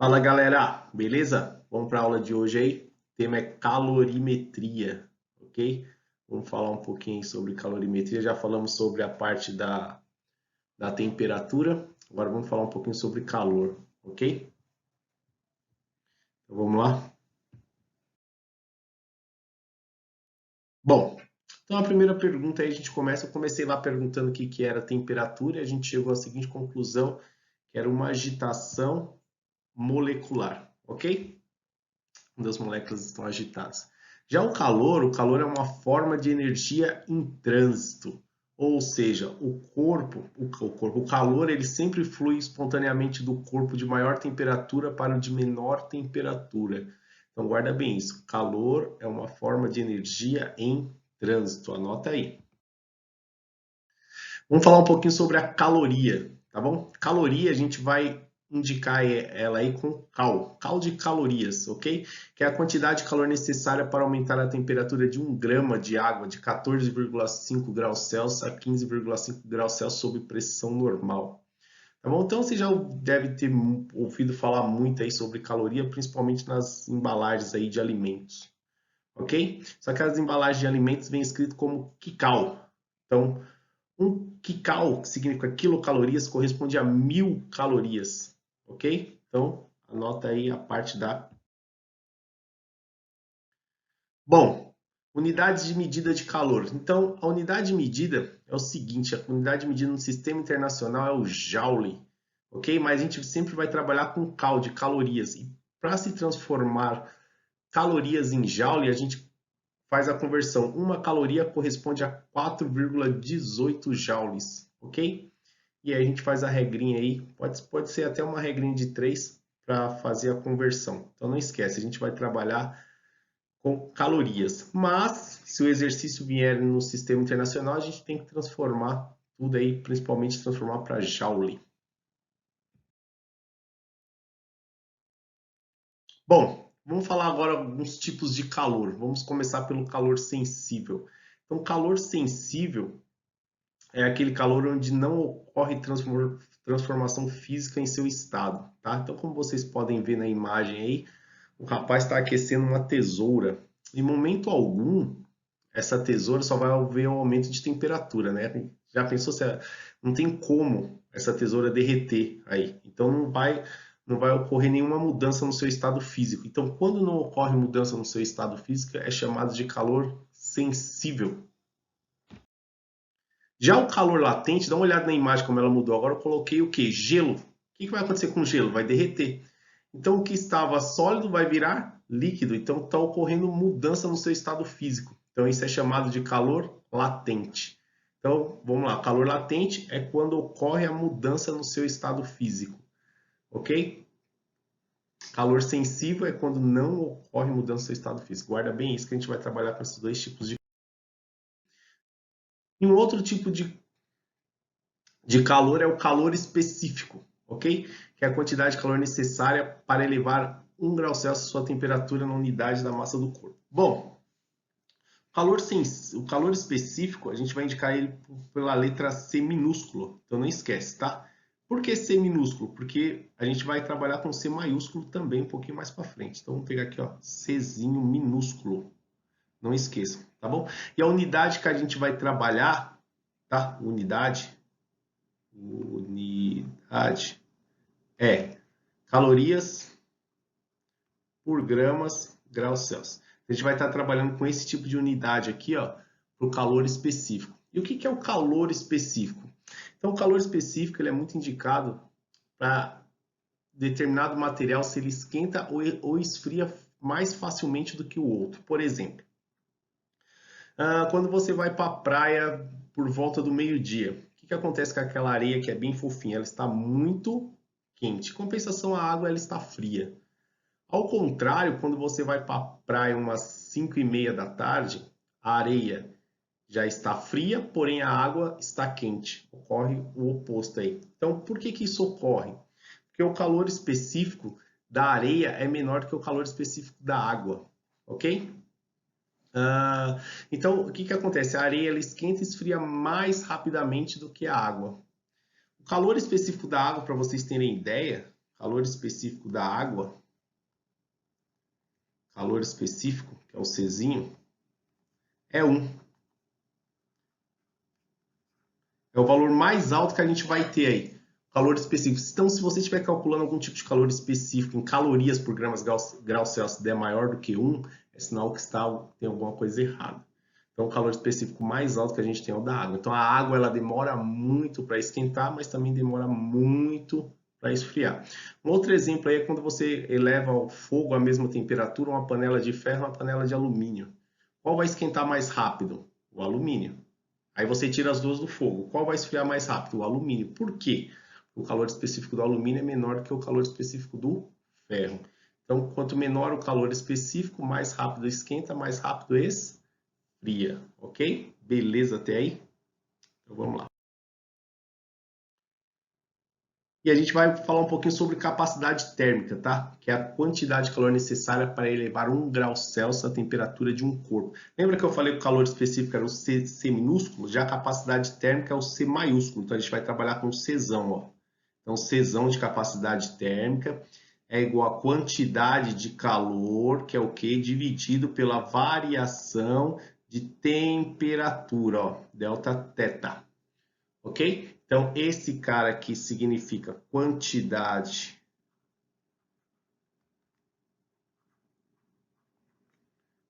Fala galera, beleza? Vamos para a aula de hoje aí. O tema é calorimetria, ok? Vamos falar um pouquinho sobre calorimetria. Já falamos sobre a parte da temperatura. Agora vamos falar um pouquinho sobre calor, ok? Então vamos lá. Bom, então a primeira pergunta aí a gente começa. Eu comecei lá perguntando o que era temperatura e a gente chegou à seguinte conclusão, que era uma agitação molecular, ok? Quando as moléculas estão agitadas. Já o calor é uma forma de energia em trânsito, ou seja, o calor ele sempre flui espontaneamente do corpo de maior temperatura para o de menor temperatura. Então guarda bem isso, calor é uma forma de energia em trânsito, anota aí. Vamos falar um pouquinho sobre a caloria, tá bom? Caloria a gente vai indicar ela aí com cal de calorias, ok? Que é a quantidade de calor necessária para aumentar a temperatura de 1 grama de água de 14,5 graus Celsius a 15,5 graus Celsius sob pressão normal. Tá bom? Então você já deve ter ouvido falar muito aí sobre caloria, principalmente nas embalagens aí de alimentos, ok? Só que as embalagens de alimentos vêm escrito como kcal. Então, um kcal, que significa quilocalorias, corresponde a 1.000 calorias, ok? Então, anota aí a parte da... Bom, unidades de medida de calor. Então, a unidade de medida é o seguinte, a unidade de medida no sistema internacional é o Joule, ok? Mas a gente sempre vai trabalhar com cal, de calorias. E para se transformar calorias em Joule, a gente faz a conversão. Uma caloria corresponde a 4,18 joules, ok? E aí a gente faz a regrinha aí, pode ser até uma regrinha de 3 para fazer a conversão. Então não esquece, a gente vai trabalhar com calorias. Mas, se o exercício vier no sistema internacional, a gente tem que transformar tudo aí, principalmente transformar para joule. Bom, vamos falar agora alguns tipos de calor. Vamos começar pelo calor sensível. Então, calor sensível é aquele calor onde não ocorre transformação física em seu estado, tá? Então, como vocês podem ver na imagem aí, o rapaz está aquecendo uma tesoura. Em momento algum, essa tesoura só vai haver um aumento de temperatura, né? Já pensou se não tem como essa tesoura derreter aí? Então não vai ocorrer nenhuma mudança no seu estado físico. Então, quando não ocorre mudança no seu estado físico, é chamado de calor sensível. Já o calor latente, dá uma olhada na imagem como ela mudou. Agora eu coloquei o que? Gelo. O que vai acontecer com o gelo? Vai derreter. Então o que estava sólido vai virar líquido. Então está ocorrendo mudança no seu estado físico. Então isso é chamado de calor latente. Então vamos lá. Calor latente é quando ocorre a mudança no seu estado físico. Ok? Calor sensível é quando não ocorre mudança no seu estado físico. Guarda bem isso que a gente vai trabalhar com esses dois tipos de. E um outro tipo de calor é o calor específico, ok? Que é a quantidade de calor necessária para elevar 1 grau Celsius sua temperatura na unidade da massa do corpo. Bom, o calor específico, a gente vai indicar ele pela letra C minúsculo, então não esquece, tá? Por que C minúsculo? Porque a gente vai trabalhar com C maiúsculo também um pouquinho mais para frente. Então vamos pegar aqui, ó, Czinho minúsculo. Não esqueçam, tá bom? E a unidade que a gente vai trabalhar, tá? Unidade é calorias por gramas graus Celsius. A gente vai estar trabalhando com esse tipo de unidade aqui, ó, para o calor específico. E o que é o calor específico? Então, o calor específico ele é muito indicado para determinado material se ele esquenta ou esfria mais facilmente do que o outro. Por exemplo, quando você vai para a praia por volta do meio-dia, o que acontece com aquela areia que é bem fofinha? Ela está muito quente. Em compensação, a água ela está fria. Ao contrário, quando você vai para a praia umas 5:30 da tarde, a areia já está fria, porém a água está quente. Ocorre o oposto aí. Então, por que isso ocorre? Porque o calor específico da areia é menor que o calor específico da água, ok? Então, o que acontece? A areia ela esquenta e esfria mais rapidamente do que a água. O calor específico da água, para vocês terem ideia, calor específico da água, calor específico, que é o Czinho, é 1. É o valor mais alto que a gente vai ter aí. Calor específico. Então, se você estiver calculando algum tipo de calor específico em calorias por grau Celsius der maior do que 1, é sinal que tem alguma coisa errada. Então, o calor específico mais alto que a gente tem é o da água. Então, a água ela demora muito para esquentar, mas também demora muito para esfriar. Um outro exemplo aí é quando você eleva ao fogo a mesma temperatura uma panela de ferro e uma panela de alumínio. Qual vai esquentar mais rápido? O alumínio. Aí você tira as duas do fogo. Qual vai esfriar mais rápido? O alumínio. Por quê? O calor específico do alumínio é menor que o calor específico do ferro. Então, quanto menor o calor específico, mais rápido esquenta, mais rápido esfria. Ok? Beleza até aí? Então vamos lá. E a gente vai falar um pouquinho sobre capacidade térmica, tá? Que é a quantidade de calor necessária para elevar 1 grau Celsius a temperatura de um corpo. Lembra que eu falei que o calor específico era o C minúsculo? Já a capacidade térmica é o C maiúsculo. Então a gente vai trabalhar com o Czão, ó. Então Czão de capacidade térmica é igual a quantidade de calor, que é o quê? Dividido pela variação de temperatura, ó, delta teta. Ok? Então, esse cara aqui significa quantidade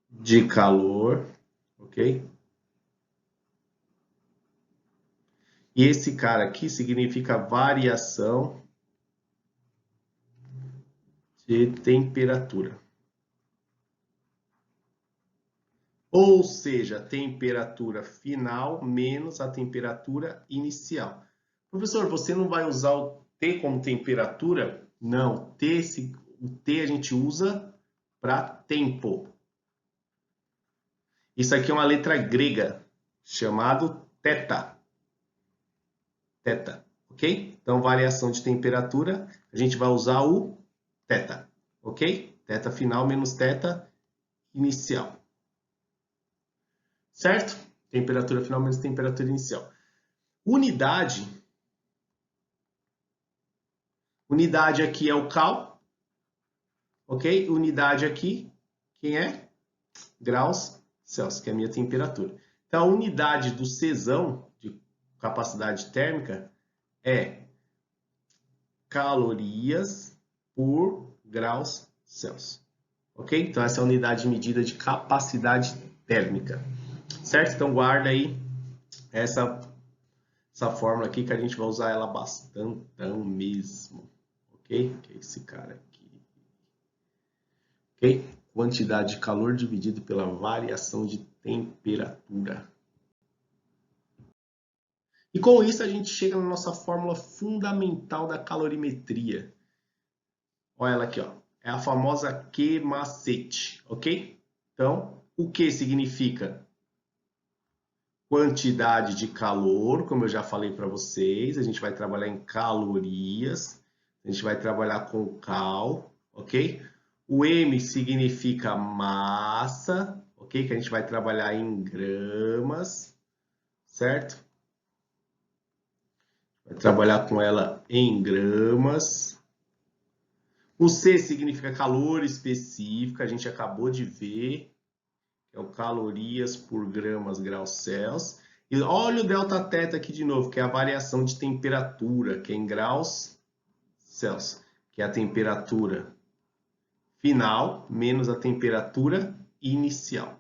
de calor, ok? E esse cara aqui significa variação de temperatura. Ou seja, a temperatura final menos a temperatura inicial. Professor, você não vai usar o T como temperatura? Não, o T a gente usa para tempo. Isso aqui é uma letra grega, chamado θ. Θ, ok? Então, variação de temperatura, a gente vai usar o θ, ok? Θ final menos θ inicial. Certo? Temperatura final menos temperatura inicial. Unidade aqui é o cal, ok? Unidade aqui, quem é? Graus Celsius, que é a minha temperatura. Então, a unidade do Czão, de capacidade térmica, é calorias por graus Celsius. Ok? Então, essa é a unidade de medida de capacidade térmica. Certo? Então, guarda aí essa fórmula aqui que a gente vai usar ela bastantão mesmo. Ok? Que é esse cara aqui. Ok? Quantidade de calor dividido pela variação de temperatura. E com isso a gente chega na nossa fórmula fundamental da calorimetria. Olha ela aqui, ó. É a famosa Q-macete, ok? Então, o que significa? Quantidade de calor, como eu já falei para vocês. A gente vai trabalhar em calorias. A gente vai trabalhar com cal, ok? O M significa massa, ok? Que a gente vai trabalhar em gramas, certo? Vai trabalhar com ela em gramas. O C significa calor específico, a gente acabou de ver, que é o calorias por gramas graus Celsius. E olha o delta teta aqui de novo, que é a variação de temperatura, que é em graus Celsius, que é a temperatura final menos a temperatura inicial.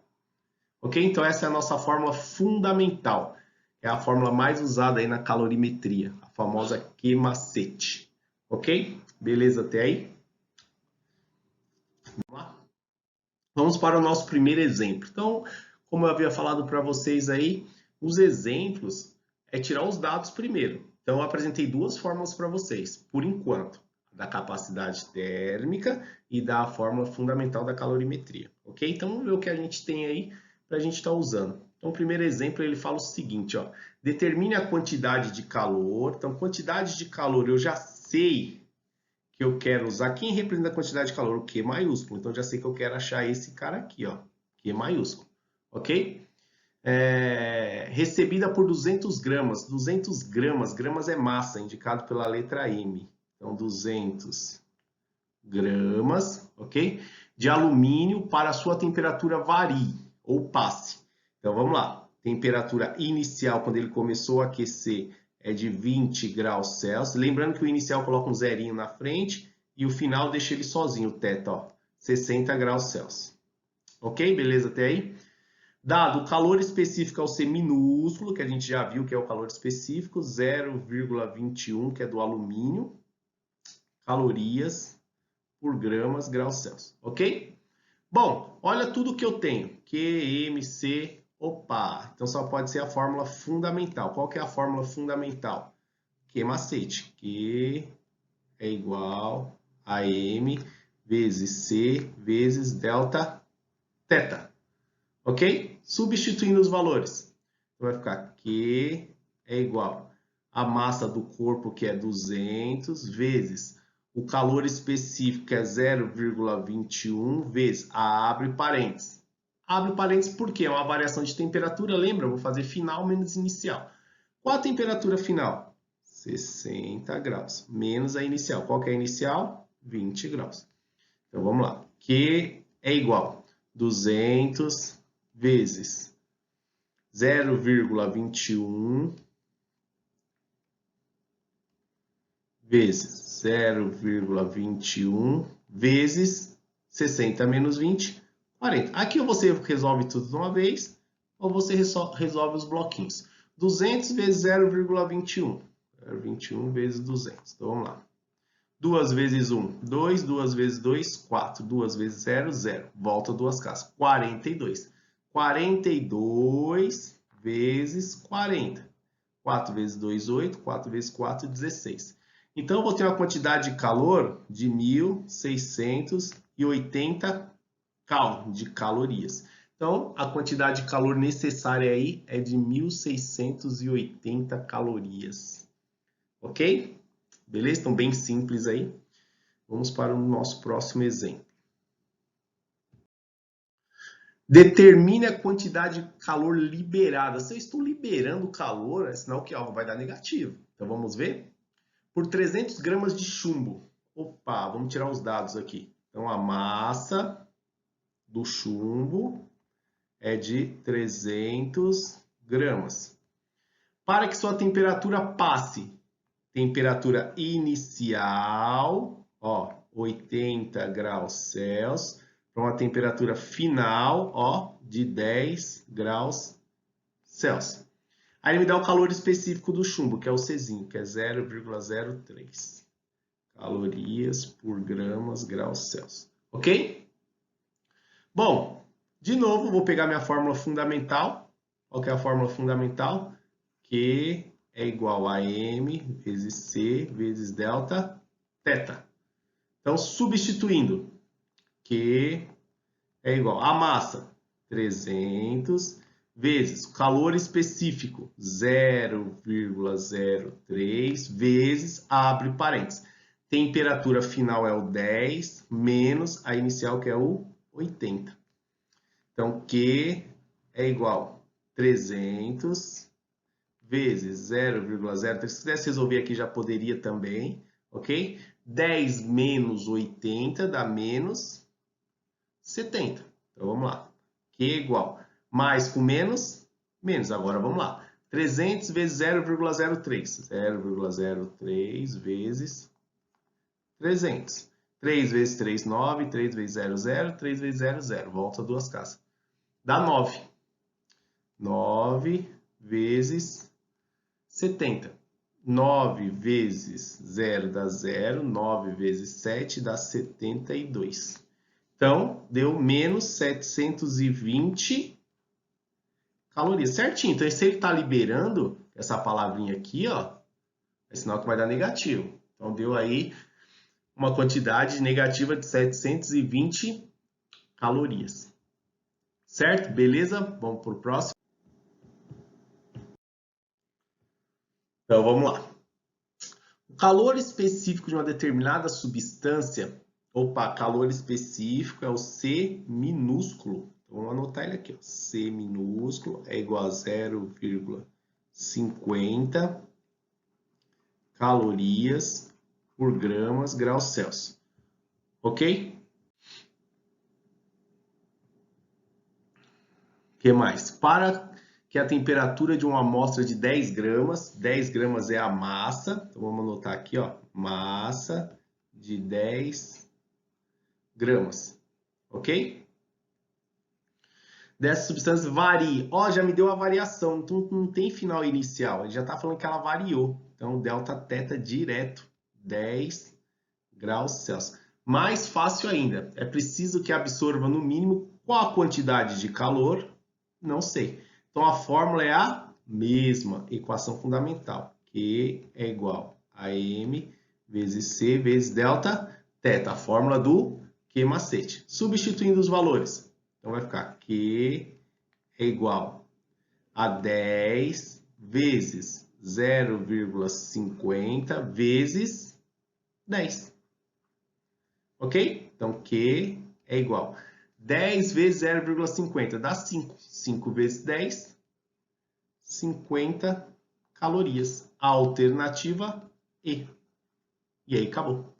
Ok? Então essa é a nossa fórmula fundamental. É a fórmula mais usada aí na calorimetria, a famosa Q-macete. Ok? Beleza até aí? Vamos lá? Vamos para o nosso primeiro exemplo. Então, como eu havia falado para vocês aí, os exemplos é tirar os dados primeiro. Então, eu apresentei duas fórmulas para vocês, por enquanto, da capacidade térmica e da fórmula fundamental da calorimetria, ok? Então, vamos ver o que a gente tem aí para a gente estar usando. Então, o primeiro exemplo, ele fala o seguinte, ó, determine a quantidade de calor. Então, quantidade de calor eu já sei que eu quero usar. Quem representa a quantidade de calor? O Q maiúsculo. Então, já sei que eu quero achar esse cara aqui, ó, Q maiúsculo, ok? Recebida por 200 gramas. 200 gramas, gramas é massa, indicado pela letra M. Então, 200 gramas, ok? De alumínio para a sua temperatura varie ou passe. Então, vamos lá. Temperatura inicial, quando ele começou a aquecer, é de 20 graus Celsius. Lembrando que o inicial coloca um zerinho na frente e o final deixa ele sozinho, o teto, ó, 60 graus Celsius. Ok? Beleza até aí? Dado o calor específico ao ser minúsculo, que a gente já viu que é o calor específico, 0,21, que é do alumínio, calorias por gramas graus Celsius, ok? Bom, olha tudo que eu tenho, Q, M, C, opa, então só pode ser a fórmula fundamental. Qual que é a fórmula fundamental? Q macete, Q é igual a M vezes C vezes delta teta, ok? Substituindo os valores, vai ficar Q é igual a massa do corpo, que é 200, vezes o calor específico, que é 0,21, vezes abre parênteses. Abre parênteses porque é uma variação de temperatura, lembra? Eu vou fazer final menos inicial. Qual a temperatura final? 60 graus, menos a inicial. Qual que é a inicial? 20 graus. Então, vamos lá. Q é igual a 200 vezes 0,21 vezes 0,21 vezes 60 menos 20, 40. Aqui ou você resolve tudo de uma vez, ou você resolve os bloquinhos. 200 vezes 0,21. 0,21 vezes 200. Então, vamos lá. 2 vezes 1, 2. 2 vezes 2, 4. 2 vezes 0, 0. Volta duas casas. 42. 42 vezes 40. 4 vezes 2, 8. 4 vezes 4, 16. Então, eu vou ter uma quantidade de calor de 1.680 cal, de calorias. Então, a quantidade de calor necessária aí é de 1.680 calorias. Ok? Beleza? Então, bem simples aí. Vamos para o nosso próximo exemplo. Determine a quantidade de calor liberada. Se eu estou liberando calor, é sinal que algo vai dar negativo. Então, vamos ver? Por 300 gramas de chumbo. Opa, vamos tirar os dados aqui. Então, a massa do chumbo é de 300 gramas. Para que sua temperatura passe, temperatura inicial, ó, 80 graus Celsius, para uma temperatura final, ó, de 10 graus Celsius. Aí ele me dá o calor específico do chumbo, que é o Czinho, que é 0,03 calorias por gramas graus Celsius. Ok? Bom, de novo, vou pegar minha fórmula fundamental. Qual que é a fórmula fundamental? Q é igual a M vezes C vezes delta teta. Então, substituindo, Q é igual a massa, 300, vezes o calor específico, 0,03, vezes, abre parênteses. Temperatura final é o 10, menos a inicial, que é o 80. Então, Q é igual a 300 vezes 0,03. Se quisesse resolver aqui, já poderia também, ok? 10 menos 80 dá menos 70. Então, vamos lá. Q é igual. Mais com menos, menos. Agora, vamos lá. 300 vezes 0,03. 0,03 vezes 300. 3 vezes 3, 9. 3 vezes 0, 0. 3 vezes 0, 0. Volta duas casas. Dá 9. 9 vezes 70. 9 vezes 0 dá 0. 9 vezes 7 dá 72. Então, deu menos 720 calorias. Certinho. Então, se ele está liberando essa palavrinha aqui, ó, é sinal que vai dar negativo. Então, deu aí uma quantidade negativa de 720 calorias. Certo? Beleza? Vamos para o próximo. Então, vamos lá. O calor específico de uma determinada substância, opa, calor específico é o C minúsculo. Então, vamos anotar ele aqui, ó. C minúsculo é igual a 0,50 calorias por gramas, graus Celsius. Ok? O que mais? Para que a temperatura de uma amostra de 10 gramas é a massa, então vamos anotar aqui, ó, massa de 10 gramas, ok? Dessa substância varia, ó, já me deu a variação, então não tem final inicial, ele já está falando que ela variou, então delta teta direto, 10 graus Celsius. Mais fácil ainda, é preciso que absorva no mínimo qual a quantidade de calor, não sei. Então a fórmula é a mesma, equação fundamental, Q é igual a M vezes C vezes delta teta, a fórmula do Q macete. Substituindo os valores, então vai ficar Q é igual a 10 vezes 0,50 vezes 10. Ok? Então, Q é igual. 10 vezes 0,50 dá 5. 5 vezes 10, 50 calorias. A alternativa E. E aí, acabou.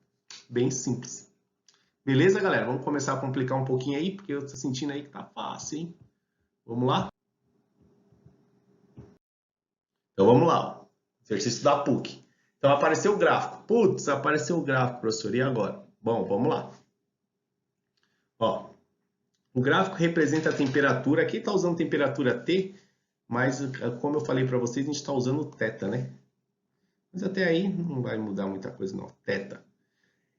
Bem simples. Beleza, galera? Vamos começar a complicar um pouquinho aí, porque eu tô sentindo aí que tá fácil, hein? Vamos lá? Então, vamos lá. Ó. Exercício da PUC. Então, apareceu o gráfico. Putz, apareceu o gráfico, professor. E agora? Bom, vamos lá. Ó, o gráfico representa a temperatura. Aqui está usando temperatura T, mas como eu falei para vocês, a gente está usando θ, né? Mas até aí não vai mudar muita coisa não. Θ.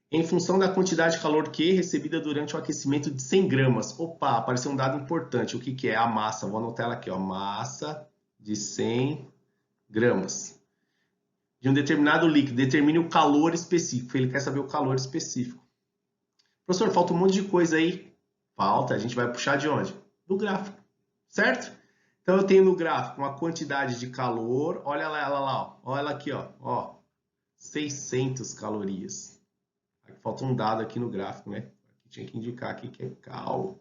Em função da quantidade de calor Q recebida durante o aquecimento de 100 gramas. Opa, apareceu um dado importante. O que que é? A massa. Vou anotar ela aqui, ó. Massa de 100 gramas. De um determinado líquido. Determine o calor específico. Ele quer saber o calor específico. Professor, falta um monte de coisa aí. Falta, a gente vai puxar de onde? Do gráfico, certo? Então eu tenho no gráfico uma quantidade de calor, olha ela lá, ó. Olha ela aqui, ó, 600 calorias. Falta um dado aqui no gráfico, né? Aqui tinha que indicar aqui que é cal,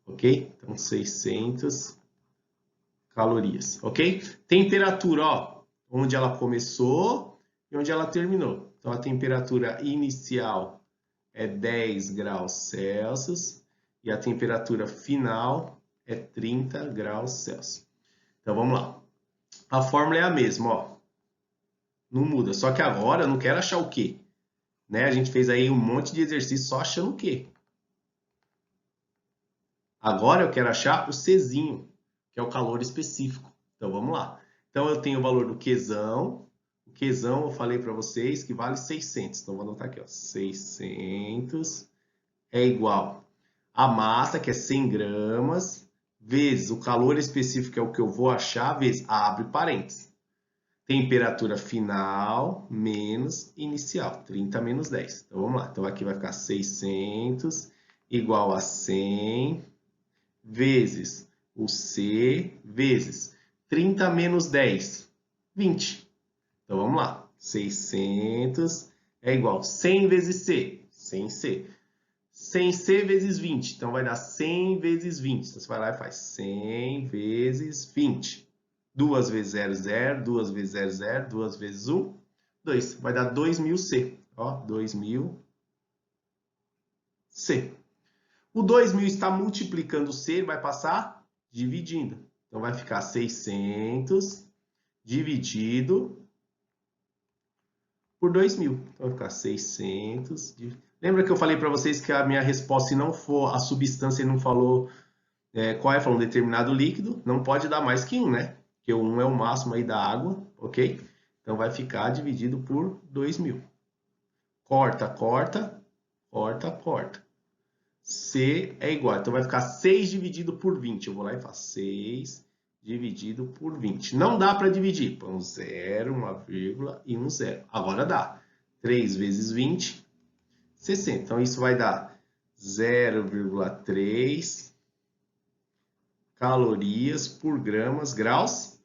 ok? Então 600 calorias, ok? Temperatura, ó, onde ela começou e onde ela terminou. Então a temperatura inicial é 10 graus Celsius e a temperatura final é 30 graus Celsius. Então vamos lá. A fórmula é a mesma, ó. Não muda. Só que agora eu não quero achar o quê? Né? A gente fez aí um monte de exercício só achando o quê? Agora eu quero achar o Czinho, que é o calor específico. Então vamos lá. Então eu tenho o valor do Qzão. O Qzão eu falei para vocês que vale 600. Então vou anotar aqui, ó. 600 é igual a massa, que é 100 gramas, vezes o calor específico, que é o que eu vou achar, vezes, abre parênteses, temperatura final menos inicial, 30 menos 10. Então, vamos lá. Então, aqui vai ficar 600 igual a 100 vezes o C vezes 30 menos 10, 20. Então, vamos lá. 600 é igual a 100 vezes C, 100C. 100C vezes 20, então vai dar 100 vezes 20. Então você vai lá e faz 100 vezes 20. 2 vezes 0, 0. 2 vezes 0, 0. 2 vezes 1, 2. Vai dar 2000C. Ó, 2000C. O 2000 está multiplicando o C, vai passar dividindo. Então vai ficar 600 dividido por 2000. Então vai ficar 600 dividido. Lembra que eu falei para vocês que a minha resposta, se não for a substância e não falou qual é, falou um determinado líquido, não pode dar mais que 1, né? Porque o 1 é o máximo aí da água, ok? Então vai ficar dividido por 2000. Corta, corta, corta, corta. C é igual, então vai ficar 6 dividido por 20. Eu vou lá e faço 6 dividido por 20. Não dá para dividir. Põe um 0, uma vírgula e um 0. Agora dá. 3 vezes 20... 60. Então, isso vai dar 0,3 calorias por gramas graus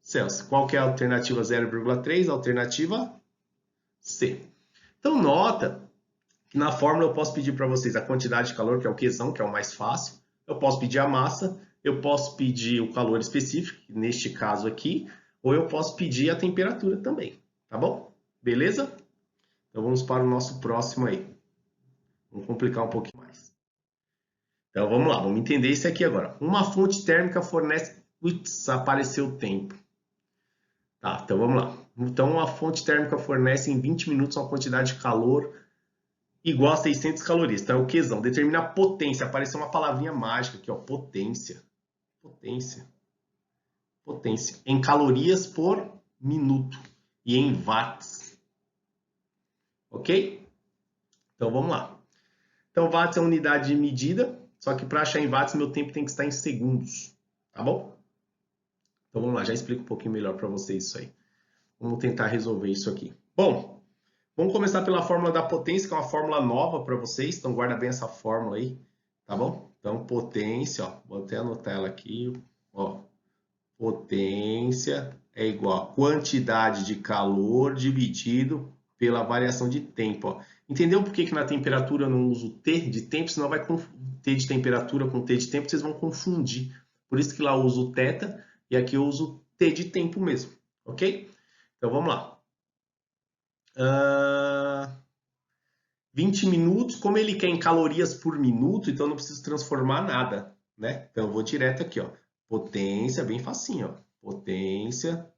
Celsius. Qual que é a alternativa 0,3? Alternativa C. Então, nota que na fórmula eu posso pedir para vocês a quantidade de calor, que é o Qzão, que é o mais fácil. Eu posso pedir a massa, eu posso pedir o calor específico, neste caso aqui, ou eu posso pedir a temperatura também, tá bom? Beleza? Então vamos para o nosso próximo aí. Vamos complicar um pouquinho mais. Então vamos lá, vamos entender isso aqui agora. Uma fonte térmica fornece... Putz, apareceu o tempo. Tá, então vamos lá. Então uma fonte térmica fornece em 20 minutos uma quantidade de calor igual a 600 calorias. Então é o quezão. Determina a potência. Apareceu uma palavrinha mágica aqui, ó. Potência. Potência. Potência. Em calorias por minuto. E em watts. Ok? Então vamos lá. Então watts é a unidade de medida. Só que para achar em watts, meu tempo tem que estar em segundos. Tá bom? Então vamos lá. Já explico um pouquinho melhor para vocês isso aí. Vamos tentar resolver isso aqui. Bom, vamos começar pela fórmula da potência, que é uma fórmula nova para vocês. Então guarda bem essa fórmula aí, tá bom? Então potência, ó, vou até anotar ela aqui, ó. Potência é igual a quantidade de calor dividido pela variação de tempo, ó. Entendeu por que na temperatura eu não uso T de tempo? Senão vai T de temperatura com T de tempo, vocês vão confundir. Por isso que lá eu uso θ e aqui eu uso T de tempo mesmo, ok? Então vamos lá. 20 minutos, como ele quer em calorias por minuto, então eu não preciso transformar nada, né? Então eu vou direto aqui, ó. Potência, bem facinho, ó. Potência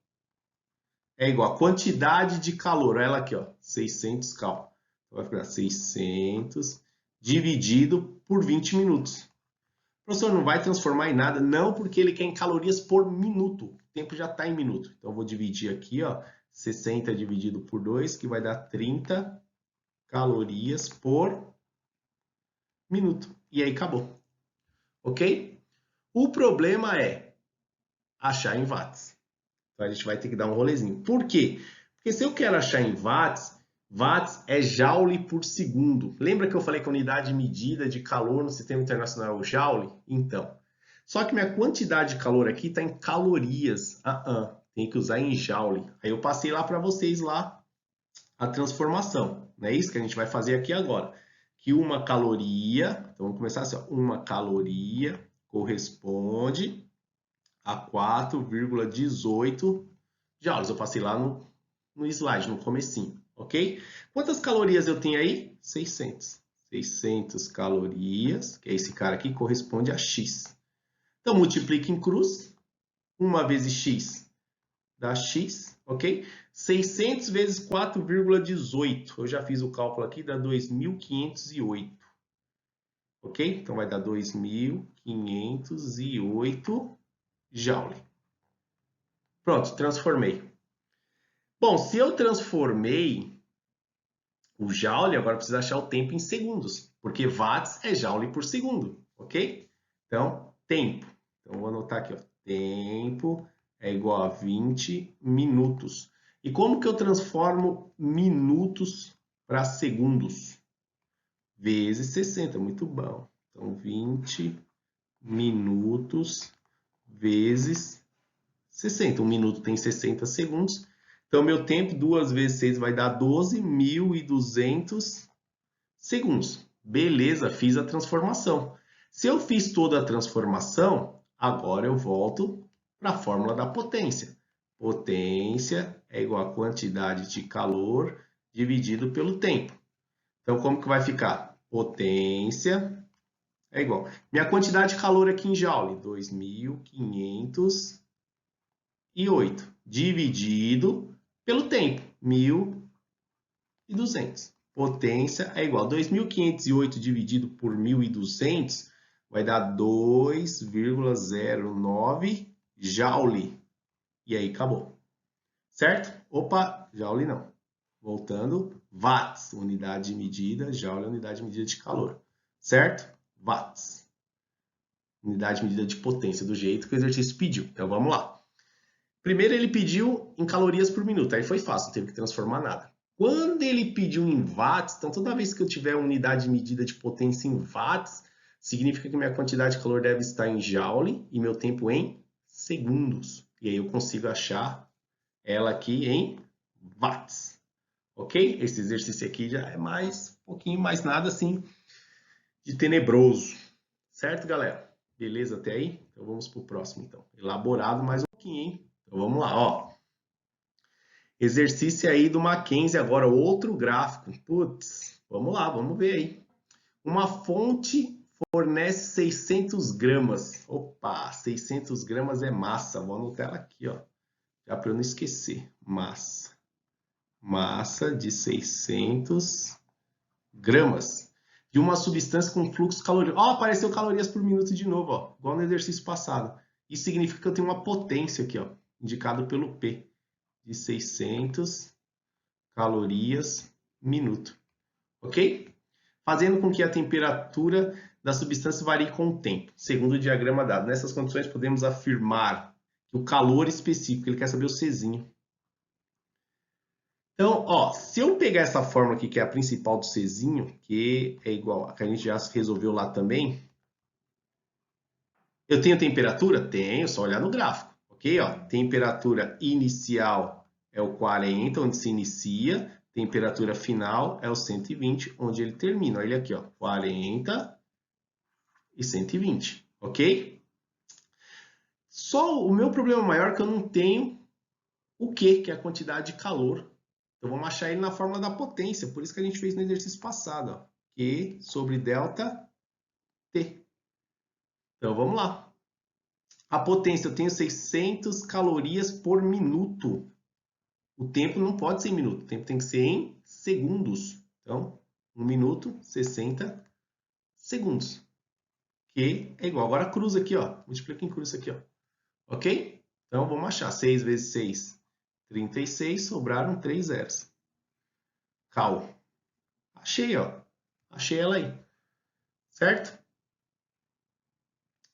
é igual a quantidade de calor, olha ela aqui, ó, 600 cal. Vai ficar 600 dividido por 20 minutos. O professor não vai transformar em nada, não, porque ele quer em calorias por minuto. O tempo já está em minuto. Então eu vou dividir aqui, ó, 60 dividido por 2, que vai dar 30 calorias por minuto. E aí acabou. Ok? O problema é achar em watts. Então a gente vai ter que dar um rolezinho. Por quê? Porque se eu quero achar em watts, watts é joule por segundo. Lembra que eu falei que a unidade de medida de calor no sistema internacional é o joule? Então. Só que minha quantidade de calor aqui está em calorias. Tem que usar em joule. Aí eu passei lá para vocês lá a transformação. Não é isso que a gente vai fazer aqui agora. Que uma caloria, então vamos começar assim, ó, uma caloria corresponde a 4,18 joules. Eu passei lá no slide, no comecinho, ok? Quantas calorias eu tenho aí? 600. 600 calorias, que é esse cara aqui, corresponde a X. Então, multiplica em cruz. 1 vezes X dá X, ok? 600 vezes 4,18. Eu já fiz o cálculo aqui, dá 2.508. Ok? Então vai dar 2.508 joule. Pronto, transformei. Bom, se eu transformei o joule, agora preciso achar o tempo em segundos, porque watts é joule por segundo, ok? Então, tempo. Então, vou anotar aqui, ó. Tempo é igual a 20 minutos. E como que eu transformo minutos para segundos? Vezes 60, muito bom. Então, 20 minutos vezes 60. Um minuto tem 60 segundos. Então, meu tempo, 2 vezes 6 vai dar 12.200 segundos. Beleza, fiz a transformação. Se eu fiz toda a transformação, agora eu volto para a fórmula da potência. Potência é igual a quantidade de calor dividido pelo tempo. Então, como que vai ficar? Potência é igual. Minha quantidade de calor aqui em joule, 2.508, dividido pelo tempo, 1.200. Potência é igual a 2.508 dividido por 1.200, vai dar 2,09 joule. E aí acabou. Certo? Opa, joule não. Voltando, watts, unidade de medida, joule é unidade de medida de calor. Certo? Watts. Unidade de medida de potência, do jeito que o exercício pediu. Então vamos lá. Primeiro ele pediu em calorias por minuto, aí foi fácil, não teve que transformar nada. Quando ele pediu em watts, então toda vez que eu tiver unidade de medida de potência em watts, significa que minha quantidade de calor deve estar em joule e meu tempo em segundos. E aí eu consigo achar ela aqui em watts. Ok? Esse exercício aqui já é mais, um pouquinho mais nada assim de tenebroso. Certo, galera? Beleza até aí? Então vamos para o próximo, então. Elaborado mais um pouquinho, hein? Então vamos lá, ó. Exercício aí do Mackenzie agora, outro gráfico. Putz, vamos lá, vamos ver aí. Uma fonte fornece 600 gramas. Opa, 600 gramas é massa. Vou anotar ela aqui, ó. Já para eu não esquecer. Massa. Massa de 600 gramas. De uma substância com fluxo calórico. Ó, apareceu calorias por minuto de novo, ó. Igual no exercício passado. Isso significa que eu tenho uma potência aqui, ó. Indicado pelo P. De 600 calorias minuto. Ok? Fazendo com que a temperatura da substância varie com o tempo, segundo o diagrama dado. Nessas condições, podemos afirmar que o calor específico, ele quer saber o Czinho. Então, ó, se eu pegar essa fórmula aqui, que é a principal do Czinho, que é igual a que a gente já resolveu lá também, eu tenho temperatura? Tenho, só olhar no gráfico, ok? Ó, temperatura inicial é o 40, onde se inicia. Temperatura final é o 120, onde ele termina. Olha aqui, ó, 40 e 120, ok? Só o meu problema maior é que eu não tenho o Q, que é a quantidade de calor. Então vamos achar ele na fórmula da potência, por isso que a gente fez no exercício passado, ó. Q sobre delta T. Então vamos lá. A potência, eu tenho 600 calorias por minuto. O tempo não pode ser em minuto, o tempo tem que ser em segundos. Então, 1 minuto, 60 segundos. Que é igual. Agora cruza aqui, ó. Multiplica em cruz aqui, ó. Ok? Então, vamos achar. 6 vezes 6, 36. Sobraram 3 zeros. Cal. Achei, ó. Achei ela aí. Certo?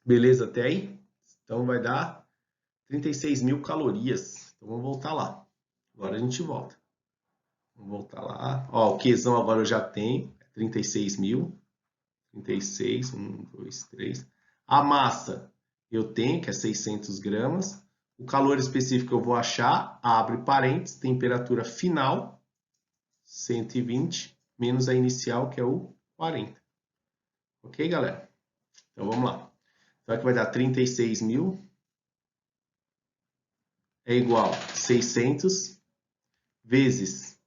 Beleza até aí? Então, vai dar 36 mil calorias. Então, vamos voltar lá. Agora a gente volta. Vamos voltar lá. Ó, o Qzão agora eu já tenho. 36 mil. 36, 1, 2, 3. A massa eu tenho, que é 600 gramas. O calor específico eu vou achar, abre parênteses, temperatura final, 120, menos a inicial, que é o 40. Ok, galera? Então, vamos lá. Então, aqui vai dar 36 mil é igual a 600 vezes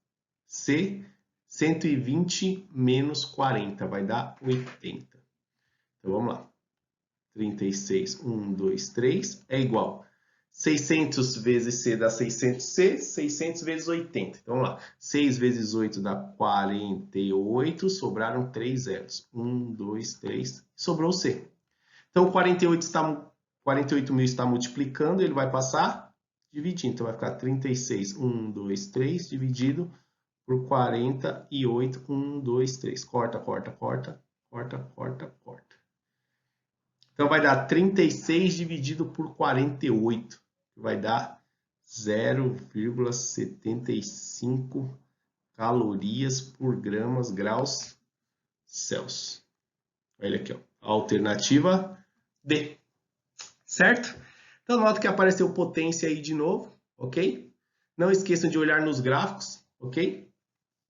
C, 120 menos 40, vai dar 80. Então, vamos lá. 36, 1, 2, 3, é igual. 600 vezes C dá 600C, 600 vezes 80. Então, vamos lá. 6 vezes 8 dá 48, sobraram 3 zeros. 1, 2, 3, sobrou C. Então, 48 mil está multiplicando, ele vai passar dividindo. Então, vai ficar 36, 1, 2, 3, dividido por 48, 1, 2, 3. Corta, corta, corta, corta, corta, corta. Então, vai dar 36 dividido por 48, que vai dar 0,75 calorias por graus Celsius. Olha aqui, ó. Alternativa D. Certo? Então, nota que apareceu potência aí de novo, ok? Não esqueçam de olhar nos gráficos, ok?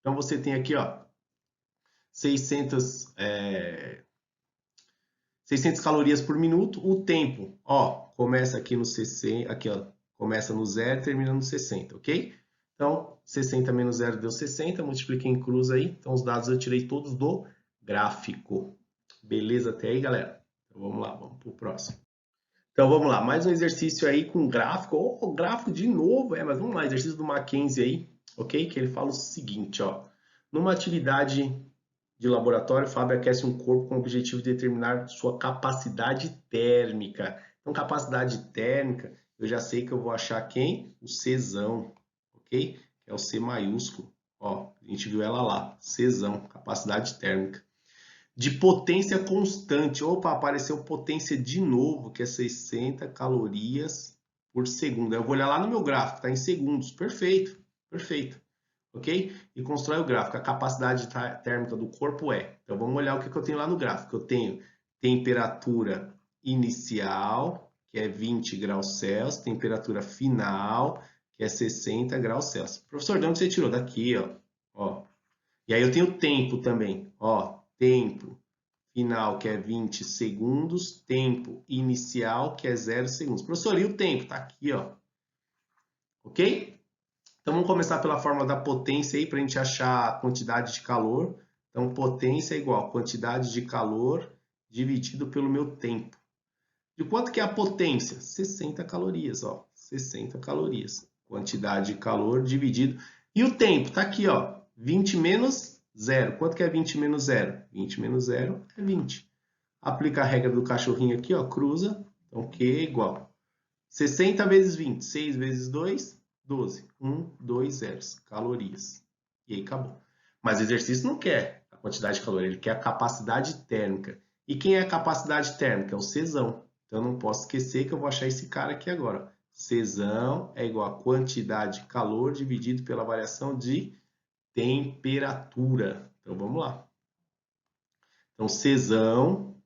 Então, você tem aqui, ó, 600 calorias por minuto. O tempo, ó, começa aqui no 60, aqui, ó, começa no 0 e termina no 60, ok? Então, 60 menos 0 deu 60, multipliquei em cruz aí. Então, os dados eu tirei todos do gráfico. Beleza até aí, galera? Então, vamos lá, vamos para o próximo. Então, vamos lá, mais um exercício aí com gráfico. Oh, gráfico de novo, mas vamos lá, exercício do Mackenzie aí, ok? Que ele fala o seguinte, ó. Numa atividade de laboratório, o Fábio aquece um corpo com o objetivo de determinar sua capacidade térmica. Então, capacidade térmica, eu já sei que eu vou achar quem? O Czão, ok? Que é o C maiúsculo. Ó, a gente viu ela lá, Czão, capacidade térmica. De potência constante. Opa, apareceu potência de novo, que é 60 calorias por segundo. Eu vou olhar lá no meu gráfico, tá em segundos. Perfeito, perfeito. Ok? E constrói o gráfico. A capacidade térmica do corpo é. Então, vamos olhar o que eu tenho lá no gráfico. Eu tenho temperatura inicial, que é 20 graus Celsius. Temperatura final, que é 60 graus Celsius. Professor, de onde você tirou? Daqui, ó. E aí eu tenho tempo também. Ó, tempo final, que é 20 segundos. Tempo inicial, que é 0 segundos. Professor, e o tempo? Tá aqui, ó. Ok? Então, vamos começar pela fórmula da potência aí, para a gente achar a quantidade de calor. Então, potência é igual a quantidade de calor dividido pelo meu tempo. De quanto que é a potência? 60 calorias, ó. 60 calorias. Quantidade de calor dividido. E o tempo? Tá aqui, ó. 20 menos 0. Quanto que é 20 menos 0? 20 menos 0 é 20. Aplica a regra do cachorrinho aqui, ó. Cruza. Então, Q é igual 60 vezes 20. 6 vezes 2, 12. 1, 2 zeros. Calorias. E aí acabou. Mas o exercício não quer a quantidade de calor, ele quer a capacidade térmica. E quem é a capacidade térmica? É o Czão. Então, não posso esquecer que eu vou achar esse cara aqui agora. Czão é igual a quantidade de calor dividido pela variação de temperatura. Então, vamos lá. Então, Czão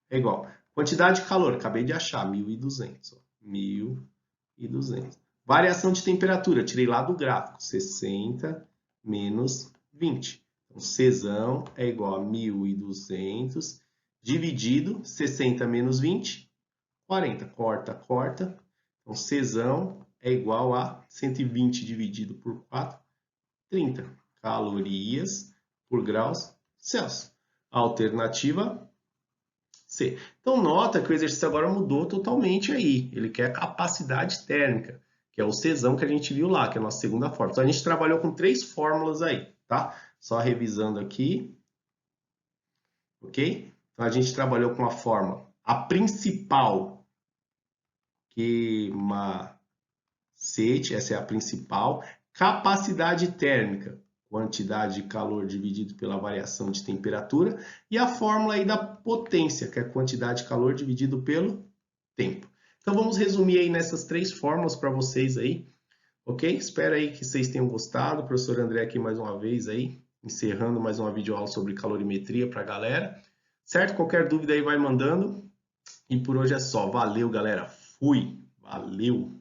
é igual a quantidade de calor. Acabei de achar, 1.200. 1.200. Variação de temperatura. Tirei lá do gráfico. 60 menos 20. Então, Czão é igual a 1.200 dividido 60 menos 20. 40. Corta, corta. Então, Czão é igual a 120 dividido por 4, 30 calorias por graus Celsius. Alternativa C. Então, nota que o exercício agora mudou totalmente aí. Ele quer a capacidade térmica, que é o Czão que a gente viu lá, que é a nossa segunda fórmula. Então, a gente trabalhou com 3 fórmulas aí, tá? Só revisando aqui. Ok? Então, a gente trabalhou com a fórmula, a principal, macete, essa é a principal. Capacidade térmica, quantidade de calor dividido pela variação de temperatura. E a fórmula aí da potência, que é a quantidade de calor dividido pelo tempo. Então vamos resumir aí nessas 3 fórmulas para vocês aí, ok? Espero aí que vocês tenham gostado. Professor André aqui mais uma vez aí, encerrando mais uma videoaula sobre calorimetria para a galera. Certo? Qualquer dúvida aí vai mandando. E por hoje é só. Valeu, galera. Fui. Valeu.